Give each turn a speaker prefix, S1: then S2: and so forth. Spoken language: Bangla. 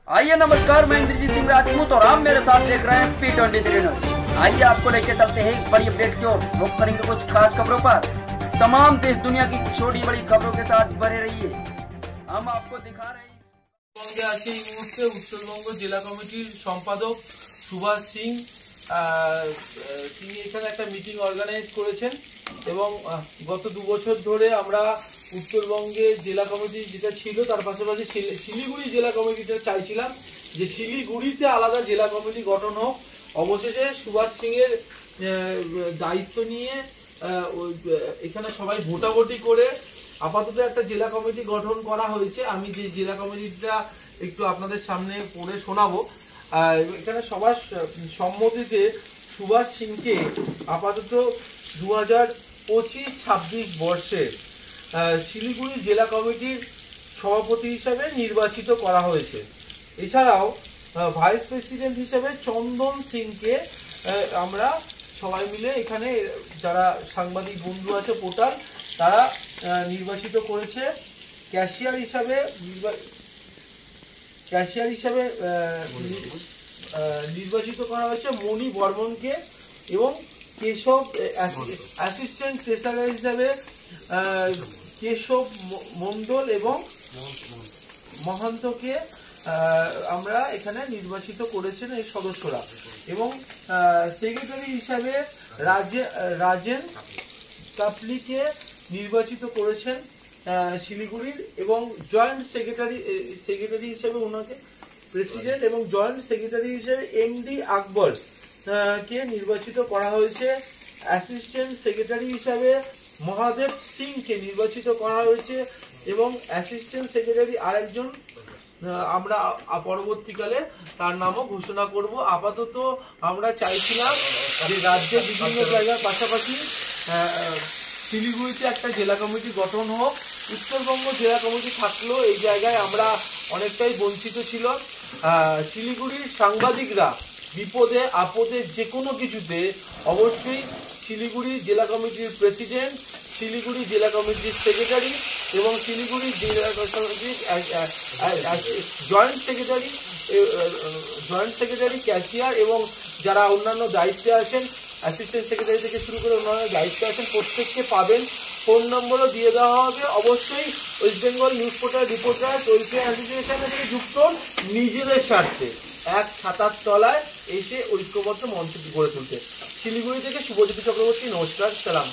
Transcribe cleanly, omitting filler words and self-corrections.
S1: आइए नमस्कार, मैं इंद्रजीत सिंह राजपूत और आप मेरे साथ देख रहे हैं P23 न्यूज। आइए आपको लेके चलते हैं एक बड़ी अपडेट की ओर। रुक करेंगे कुछ खास खबरों पर। तमाम देश दुनिया की छोटी बड़ी खबरों के साथ बने रहिए। हम आपको दिखा रहे हैं
S2: সঙ্গে আছে এই মুহূর্তে উত্তরবঙ্গ জেলা কমিটির সম্পাদক সুভাষ সিং। তিনি এখানে একটা মিটিং অর্গানাইজ করেছেন এবং গত 2 বছর ধরে আমরা উত্তরবঙ্গে জেলা কমিটি যেটা ছিল তার পাশাপাশি শিলিগুড়ি জেলা কমিটিটা চাইছিলাম যে শিলিগুড়িতে আলাদা জেলা কমিটি গঠন হোক। অবশেষে সুভাষ সিং এর দায়িত্ব নিয়ে এখানে সবাই ভোটাভুটি করে আপাতত একটা জেলা কমিটি গঠন করা হয়েছে। আমি যে জেলা কমিটিটা একটু আপনাদের সামনে পড়ে শোনাবো। এখানে সবার সম্মতিতে সুভাষ সিংকে আপাতত 2025-26 বর্ষে শিলিগুড়ি জেলা কমিটির সভাপতি হিসাবে নির্বাচিত করা হয়েছে। এছাড়াও ভাইস প্রেসিডেন্ট হিসেবে চন্দন সিংকে আমরা সবাই মিলে এখানে যারা সাংবাদিক বন্ধু আছে পোর্টাল তারা নির্বাচিত করেছে। ক্যাশিয়ার হিসাবে নির্বাচিত করা হয়েছে মণি বর্মনকে এবং কেশব অ্যাসিস্ট্যান্ট ট্রেজারার হিসাবে কেশব মণ্ডল এবং মহান্তকে আমরা এখানে নির্বাচিত করেছেন এই সদস্যরা। এবং সেক্রেটারি হিসাবে রাজেন কাপলিকে নির্বাচিত করেছেন শিলিগুড়ির এবং জয়েন্ট সেক্রেটারি হিসেবে ওনাকে প্রেসিডেন্ট এবং জয়েন্ট সেক্রেটারি হিসেবে এমডি আকবর কে নির্বাচিত করা হয়েছে। অ্যাসিস্ট্যান্ট সেক্রেটারি হিসাবে মহাদেব সিংকে নির্বাচিত করা হয়েছে এবং অ্যাসিস্ট্যান্ট সেক্রেটারি আরেকজন আমরা পরবর্তীকালে তার নামও ঘোষণা করব। আপাতত আমরা চাইছিলাম যে রাজ্যের বিভিন্ন জায়গার পাশাপাশি শিলিগুড়িতে একটা জেলা কমিটি গঠন হোক। উত্তরবঙ্গ জেলা কমিটি থাকলেও এই জায়গায় আমরা অনেকটাই বঞ্চিত ছিল। শিলিগুড়ির সাংবাদিকরা বিপদে আপদে যে কোনো কিছুতে অবশ্যই শিলিগুড়ি জেলা কমিটির প্রেসিডেন্ট, শিলিগুড়ি জেলা কমিটির সেক্রেটারি এবং শিলিগুড়ি জেলা কমিটির জয়েন্ট সেক্রেটারি ক্যাশিয়ার এবং যারা অন্যান্য দায়িত্বে আছেন অ্যাসিস্ট্যান্ট সেক্রেটারি থেকে শুরু করে অন্যান্য দায়িত্বে আছেন প্রত্যেককে পাবেন। ফোন নম্বরও দিয়ে দেওয়া হবে। অবশ্যই West Bengal news portal reporters welfare অ্যাসোসিয়েশনের থেকে যুক্ত নিজেদের স্বার্থে এক ছাতার তলায় এসে ঐক্যবদ্ধ মঞ্চটি গড়ে তুলতে। শিলিগুড়ি থেকে শুভজ্যোতি চক্রবর্তী, নমস্কার, সালাম।